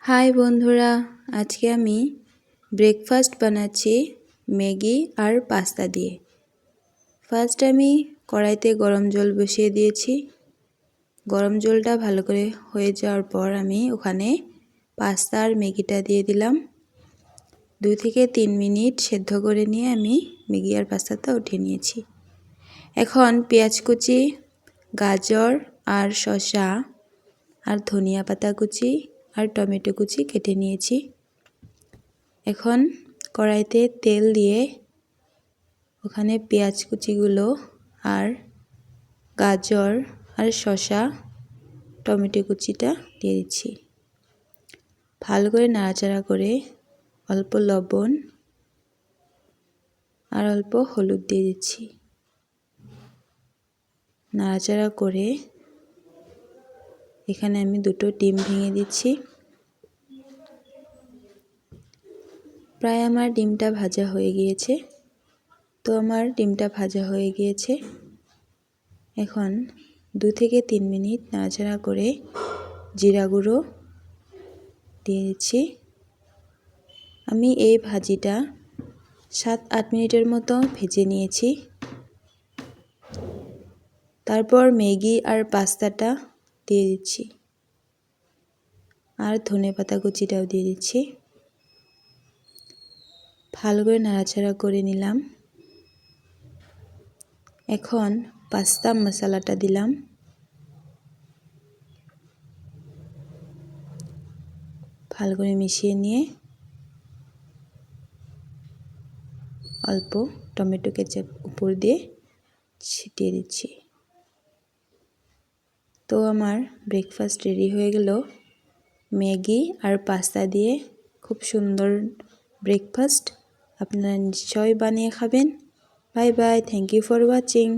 High বন্ধুরা, আজকে আমি ব্রেকফাস্ট বানাচ্ছি ম্যাগি আর পাস্তা দিয়ে। ফার্স্ট আমি কড়াইতে গরম জল বসিয়ে দিয়েছি। গরম জলটা ভালো করে হয়ে যাওয়ার পর আমি ওখানে পাস্তা আর ম্যাগিটা দিয়ে দিলাম। 2 থেকে 3 মিনিট সেদ্ধ করে নিয়ে আমি ম্যাগি আর পাস্তাটা উঠিয়ে নিয়েছি। এখন পেঁয়াজ কুচি, গাজর আর শসা আর ধনিয়া পাতা কুচি আর টমেটো কুচি কেটে নিয়েছি। এখন কড়াইতে তেল দিয়ে ওখানে পেঁয়াজ কুচিগুলো আর গাজর আর শসা টমেটো কুচিটা দিয়ে দিচ্ছি। ভালো করে নাড়াচাড়া করে অল্প লবণ আর অল্প হলুদ দিয়ে দিচ্ছি। নাড়াচাড়া করে এখানে আমি 2টো ডিম ভেঙে দিচ্ছি। প্রায় আমার ডিমটা ভাজা হয়ে গিয়েছে। তো আমার ডিমটা ভাজা হয়ে গিয়েছে। এখন 2 থেকে 3 মিনিট নাড়াচাড়া করে জিরা গুঁড়ো দিয়ে দিচ্ছি। আমি এই ভাজিটা 7-8 মিনিটের মতো ভেজে নিয়েছি। তারপর ম্যাগি আর পাস্তাটা দিয়ে দিচ্ছি আর ধনেপাতা কুচিটাও দিয়ে দিচ্ছি। ভালো করে নাড়াচাড়া করে নিলাম। এখন পাস্তা মশলাটা দিলাম। ভালো করে মিশিয়ে নিয়ে অল্প টমেটো কেচাপ উপর দিয়ে ছিটিয়ে দিচ্ছি। তো আমার ব্রেকফাস্ট রেডি হয়ে গেল ম্যাগি আর পাস্তা দিয়ে। খুব সুন্দর ব্রেকফাস্ট। আপনারা নিশ্চয়ই বানিয়ে খাবেন। Bye bye, thank you for watching.